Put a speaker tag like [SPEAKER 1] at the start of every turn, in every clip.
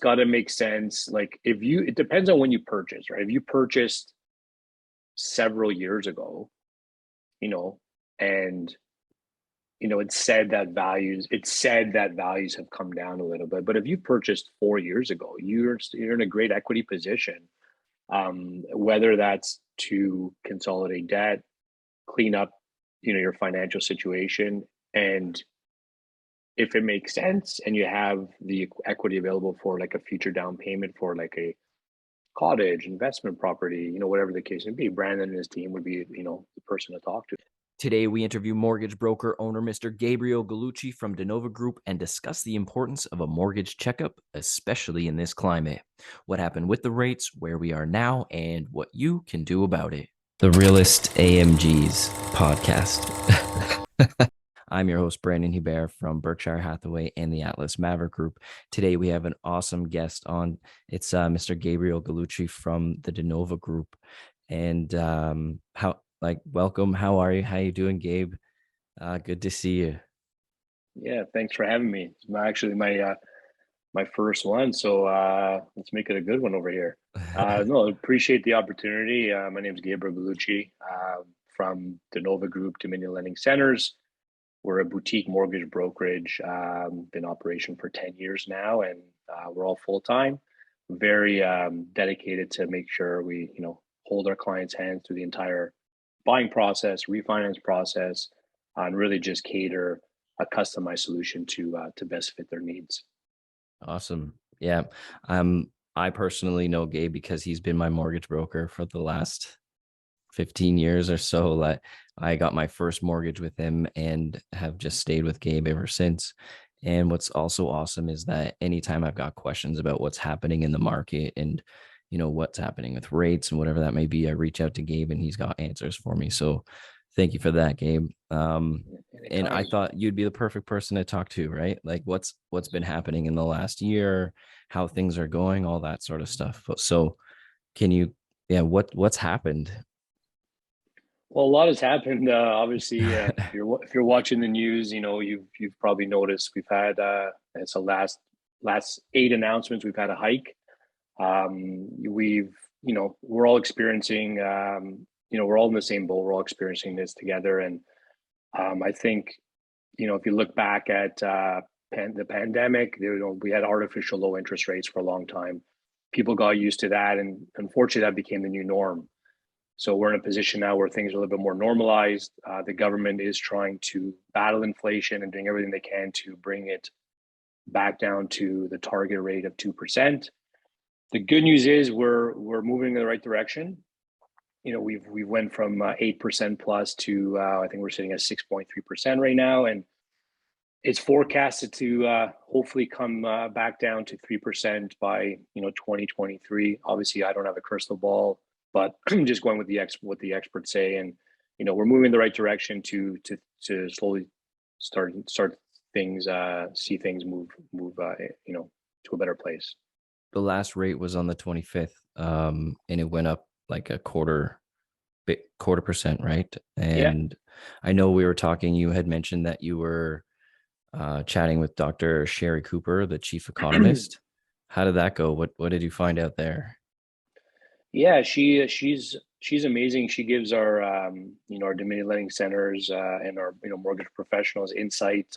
[SPEAKER 1] got to make sense. Like it depends on when you purchase, right? If you purchased several years ago, you know, and it said that values have come down a little bit. But if you purchased 4 years ago, you're in a great equity position. Whether that's to consolidate debt, clean up, your financial situation, and if it makes sense, and you have the equity available for like a future down payment for like a cottage, investment property, whatever the case may be, Brandon and his team would be, the person to talk to.
[SPEAKER 2] Today, we interview mortgage broker owner Mr. Gabriel Gallucci from Denova Group and discuss the importance of a mortgage checkup, especially in this climate. What happened with the rates, where we are now, and what you can do about it. The Realest AMG's podcast. I'm your host, Brandon Hebert from Berkshire Hathaway and the Maverick Group. Today, we have an awesome guest on. It's Mr. Gabriel Gallucci from the Denova Group. And welcome. How are you? How you doing, Gabe? Good to see you.
[SPEAKER 1] Yeah, thanks for having me. It's actually my first one, so let's make it a good one over here. No, appreciate the opportunity. My name is Gabriel Gallucci from Denova Group, Dominion Lending Centers. We're a boutique mortgage brokerage, been in operation for 10 years now, and we're all full-time, very dedicated to make sure we, hold our clients' hands through the entire buying process, refinance process, and really just cater a customized solution to best fit their needs.
[SPEAKER 2] Awesome. Yeah. I personally know Gabe because he's been my mortgage broker for the last 15 years or so. Like, I got my first mortgage with him and have just stayed with Gabe ever since. And what's also awesome is that anytime I've got questions about what's happening in the market and what's happening with rates and whatever that may be, I reach out to Gabe and he's got answers for me. So thank you for that, Gabe. And I thought you'd be the perfect person to talk to, right? Like what's been happening in the last year, how things are going, all that sort of stuff. So can you, what's happened?
[SPEAKER 1] Well, a lot has happened. Obviously, if you're watching the news, you've probably noticed we've had it's the last 8 announcements. We've had a hike. We're all experiencing. We're all in the same boat. We're all experiencing this together, and I think if you look back at the pandemic, we had artificial low interest rates for a long time. People got used to that, and unfortunately, that became the new norm. So we're in a position now where things are a little bit more normalized. The government is trying to battle inflation and doing everything they can to bring it back down to the target rate of 2%. The good news is we're moving in the right direction. We went from 8% plus to I think we're sitting at 6.3% right now, and it's forecasted to hopefully come back down to 3% by 2023. Obviously, I don't have a crystal ball, but I'm just going with what the experts say, and we're moving in the right direction to slowly start things, see things move to a better place.
[SPEAKER 2] The last rate was on the 25th, and it went up like a quarter percent, right? And yeah. I know we were talking, you had mentioned that you were chatting with Dr. Sherry Cooper, the chief economist. How did that go? What did you find out there?
[SPEAKER 1] Yeah, she's amazing. She gives our our Dominion lending centers and our mortgage professionals insight,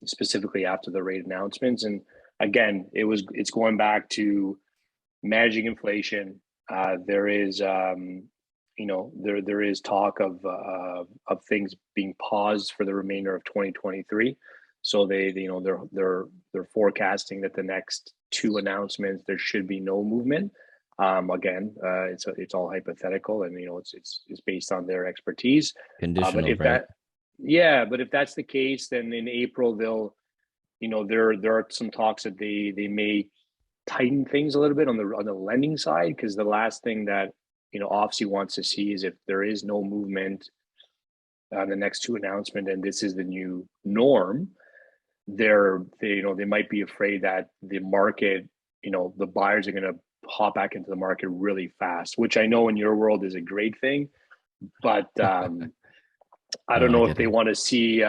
[SPEAKER 1] specifically after the rate announcements. And again, it's going back to managing inflation. There is there is talk of things being paused for the remainder of 2023. So they're forecasting that the next 2 announcements there should be no movement. Again, it's all hypothetical, and it's based on their expertise.
[SPEAKER 2] Conditional,
[SPEAKER 1] but if
[SPEAKER 2] right?
[SPEAKER 1] but if that's the case, then in April there are some talks that they may tighten things a little bit on the lending side, because the last thing that OFSI wants to see is if there is no movement on the next 2 announcement, and this is the new norm. They might be afraid that the market, the buyers are going to hop back into the market really fast, which I know in your world is a great thing, but I don't know if they want to see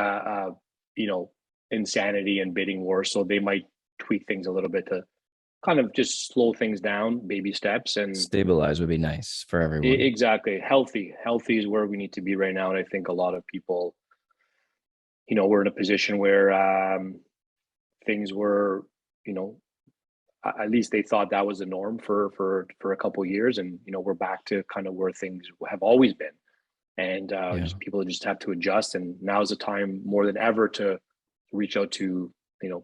[SPEAKER 1] insanity and bidding wars. So they might tweak things a little bit to kind of just slow things down, baby steps, and
[SPEAKER 2] Stabilize would be nice for everyone.
[SPEAKER 1] exactly healthy is where we need to be right now. And I think a lot of people, we're in a position where things were, you know, at least they thought that was the norm for a couple of years, and we're back to kind of where things have always been, and
[SPEAKER 2] Yeah.
[SPEAKER 1] just people just have to adjust. And now is the time more than ever to reach out to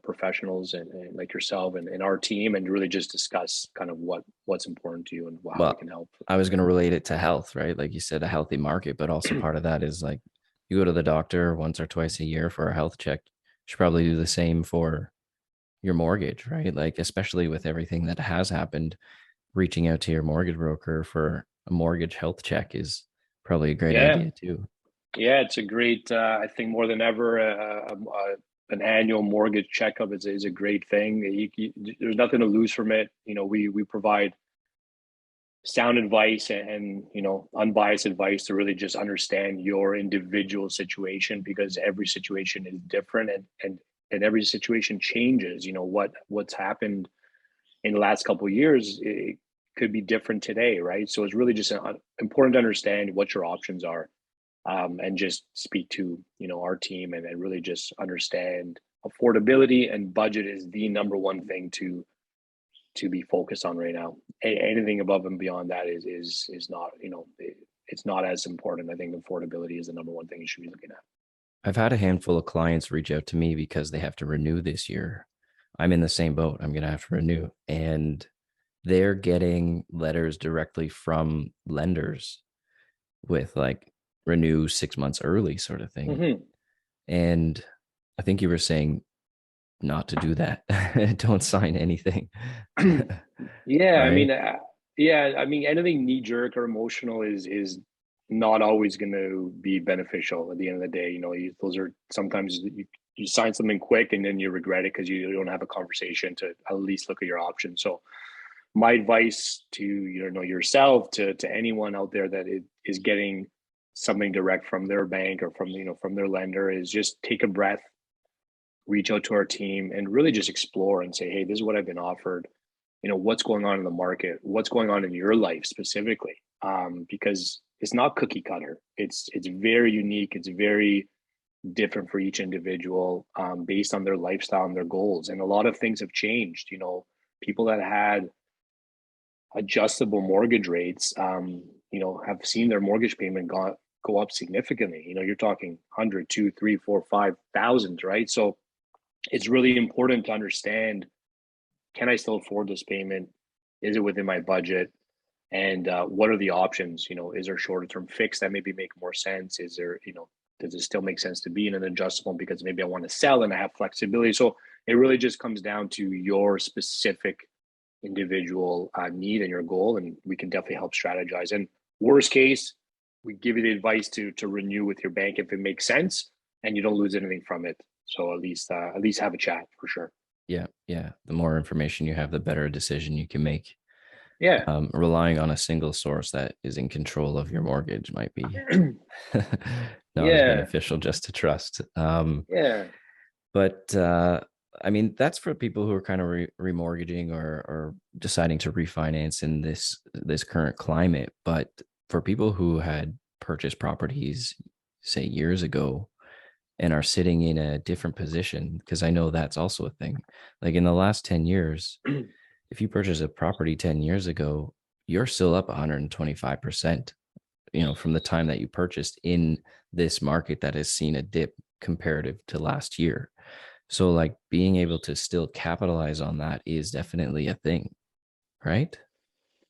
[SPEAKER 1] professionals and like yourself and our team, and really just discuss kind of what's important to you and how we
[SPEAKER 2] Well,
[SPEAKER 1] can help.
[SPEAKER 2] I was going to relate it to health, right? Like you said, a healthy market, but also part of that is like you go to the doctor once or twice a year for a health check. You should probably do the same for your mortgage, right? Like, especially with everything that has happened, reaching out to your mortgage broker for a mortgage health check is probably a great
[SPEAKER 1] Yeah,
[SPEAKER 2] idea too.
[SPEAKER 1] yeah, it's a great. I think more than ever, an annual mortgage checkup is a great thing. There's nothing to lose from it. We provide sound advice and unbiased advice to really just understand your individual situation, because every situation is different, and every situation changes. What's happened in the last couple of years, it could be different today, right? So it's really just important to understand what your options are, and just speak to our team, and really just understand affordability and budget is the number one thing to be focused on right now. Anything above and beyond that is not, it's not as important. I think affordability is the number one thing you should be looking at.
[SPEAKER 2] I've had a handful of clients reach out to me because they have to renew this year. I'm in the same boat. I'm going to have to renew. And they're getting letters directly from lenders with like renew 6 months early sort of thing.
[SPEAKER 1] Mm-hmm.
[SPEAKER 2] And I think you were saying not to do that. Don't sign anything.
[SPEAKER 1] Yeah,
[SPEAKER 2] Right?
[SPEAKER 1] anything knee jerk or emotional is not always going to be beneficial at the end of the day. Those are sometimes you sign something quick and then you regret it because you don't have a conversation to at least look at your options. So my advice to yourself, to anyone out there that is getting something direct from their bank or from their lender, is just take a breath, reach out to our team, and really just explore and say, hey, this is what I've been offered. What's going on in the market, what's going on in your life specifically, because it's not cookie cutter. It's very unique. It's very different for each individual, based on their lifestyle and their goals. And a lot of things have changed. People that had adjustable mortgage rates, have seen their mortgage payment go up significantly. You're talking 100, 2, 3, 4, 5,000, right? So it's really important to understand, can I still afford this payment? Is it within my budget? And what are the options? Is there shorter term fix that maybe make more sense? Is there, does it still make sense to be in an adjustable because maybe I want to sell and I have flexibility? So it really just comes down to your specific individual need and your goal, and we can definitely help strategize. And worst case, we give you the advice to renew with your bank if it makes sense and you don't lose anything from it. So at least have a chat for sure.
[SPEAKER 2] Yeah. Yeah. The more information you have, the better decision you can make.
[SPEAKER 1] Yeah.
[SPEAKER 2] Relying on a single source that is in control of your mortgage might be not as
[SPEAKER 1] Yeah.
[SPEAKER 2] beneficial just to trust.
[SPEAKER 1] Yeah.
[SPEAKER 2] But I mean, that's for people who are kind of remortgaging or deciding to refinance in this current climate. But for people who had purchased properties, say years ago, and are sitting in a different position, because I know that's also a thing. Like in the last 10 years, if you purchase a property 10 years ago, you're still up 125%, from the time that you purchased in this market that has seen a dip comparative to last year. So like being able to still capitalize on that is definitely a thing, right?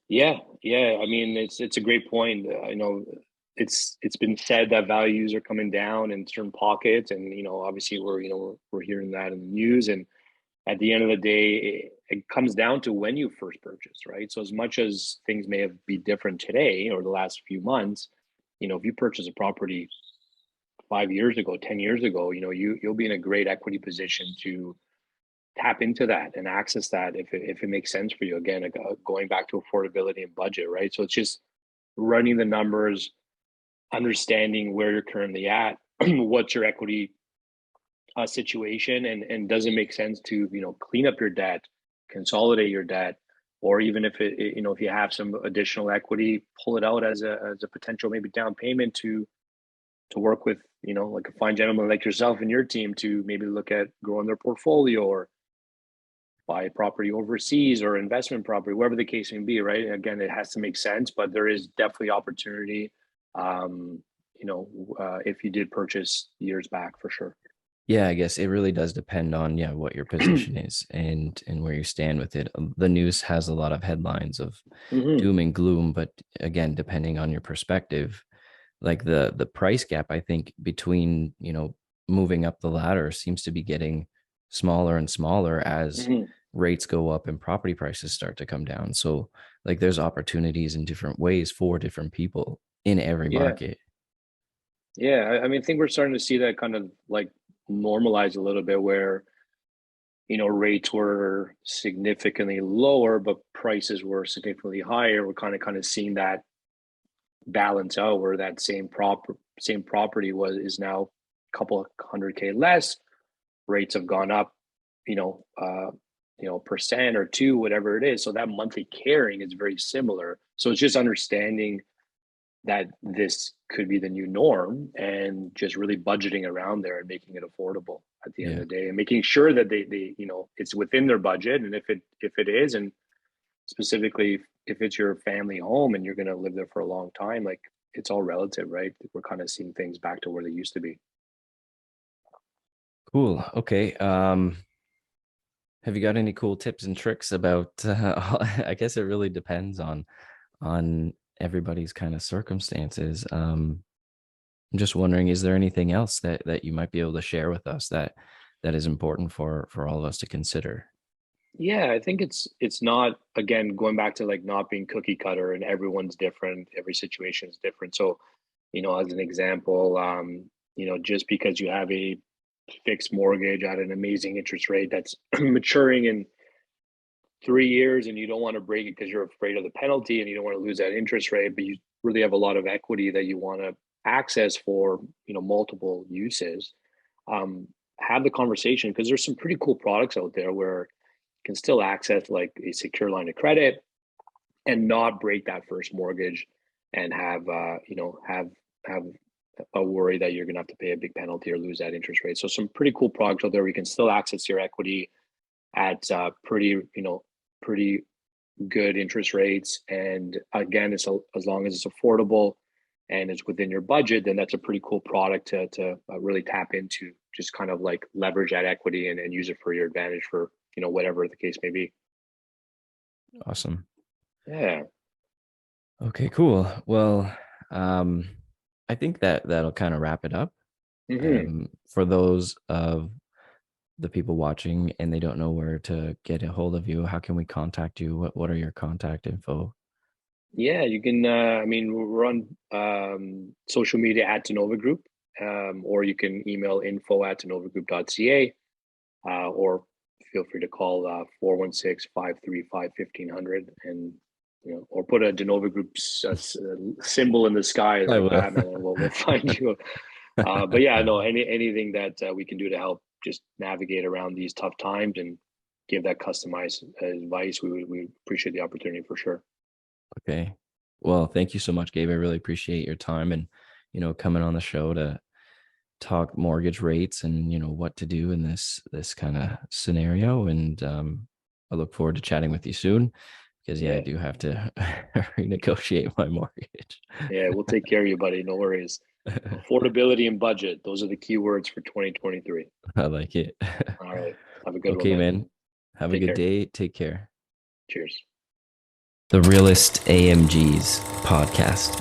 [SPEAKER 1] Yeah, yeah. I mean, it's a great point. I know it's been said that values are coming down in certain pockets, and obviously we're hearing that in the news. And at the end of the day, it comes down to when you first purchased, right? So as much as things may have be different today or the last few months, if you purchase a property 5 years ago, 10 years ago, you'll be in a great equity position to tap into that and access that if it makes sense for you. Again, going back to affordability and budget, right? So it's just running the numbers, understanding where you're currently at, what's your equity situation, and does it make sense to, clean up your debt, consolidate your debt, or even if if you have some additional equity, pull it out as a potential maybe down payment to work with, like a fine gentleman like yourself and your team to maybe look at growing their portfolio or buy property overseas or investment property, whatever the case may be, right? Again, it has to make sense, but there is definitely opportunity, if you did purchase years back for sure.
[SPEAKER 2] Yeah, I guess it really does depend on what your position is and where you stand with it. The news has a lot of headlines of
[SPEAKER 1] Mm-hmm.
[SPEAKER 2] doom and gloom, but again, depending on your perspective, like the price gap, I think between moving up the ladder seems to be getting smaller and smaller as
[SPEAKER 1] Mm-hmm.
[SPEAKER 2] rates go up and property prices start to come down. So like there's opportunities in different ways for different people in every
[SPEAKER 1] Yeah.
[SPEAKER 2] market.
[SPEAKER 1] Yeah. I mean, I think we're starting to see that kind of like normalize a little bit where, rates were significantly lower, but prices were significantly higher. We're kind of seeing that balance out where that same property is now a couple of 100K less. Rates have gone up, you know, uh, percent or two, whatever it is. So that monthly carrying is very similar. So it's just understanding that this could be the new norm and just really budgeting around there and making it affordable at the end
[SPEAKER 2] Yeah.
[SPEAKER 1] of the day and making sure that they it's within their budget. And if it is, and specifically if it's your family home and you're going to live there for a long time, like it's all relative, right? We're kind of seeing things back to where they used to be.
[SPEAKER 2] Cool. Okay. Have you got any cool tips and tricks about I guess it really depends on everybody's kind of circumstances. I'm just wondering, is there anything else that you might be able to share with us that is important for all of us to consider?
[SPEAKER 1] Yeah, I think it's not, again, going back to like not being cookie cutter, and everyone's different, every situation is different. So, as an example, just because you have a fixed mortgage at an amazing interest rate that's maturing in 3 years, and you don't want to break it because you're afraid of the penalty and you don't want to lose that interest rate, but you really have a lot of equity that you want to access for, multiple uses. Um, have the conversation, because there's some pretty cool products out there where you can still access like a secure line of credit and not break that first mortgage and have a worry that you're going to have to pay a big penalty or lose that interest rate. So some pretty cool products out there where you can still access your equity at pretty good interest rates. And again, as long as it's affordable and it's within your budget, then that's a pretty cool product to really tap into. Just kind of like leverage that equity and use it for your advantage for whatever the case may be.
[SPEAKER 2] Awesome.
[SPEAKER 1] Yeah.
[SPEAKER 2] Okay, cool. Well, um, I think that'll kind of wrap it up.
[SPEAKER 1] Hmm.
[SPEAKER 2] For those of the people watching and they don't know where to get a hold of you, how can we contact you? What are your contact info?
[SPEAKER 1] Yeah, you can. I mean, we're on social media at Denova Group, or you can email info@denovagroup.ca, or feel free to call 416-535-1500, and or put a Denova Group symbol in the sky
[SPEAKER 2] I
[SPEAKER 1] like
[SPEAKER 2] will.
[SPEAKER 1] Batman, and we'll find you. But yeah, no, anything that we can do to help just navigate around these tough times and give that customized advice, we appreciate the opportunity for sure.
[SPEAKER 2] Okay. Well, thank you so much, Gabe. I really appreciate your time and coming on the show to talk mortgage rates and what to do in this kind of scenario. And I look forward to chatting with you soon because I
[SPEAKER 1] Yeah.
[SPEAKER 2] do have to renegotiate my mortgage.
[SPEAKER 1] Yeah, we'll take care of you, buddy. No worries. Affordability and budget. Those are the key words for 2023.
[SPEAKER 2] I like it.
[SPEAKER 1] All right. Have a good one,
[SPEAKER 2] Okay,
[SPEAKER 1] man.
[SPEAKER 2] man. Have a
[SPEAKER 1] Take
[SPEAKER 2] good
[SPEAKER 1] care.
[SPEAKER 2] day. Take care.
[SPEAKER 1] Cheers.
[SPEAKER 2] The Realest AMG's podcast.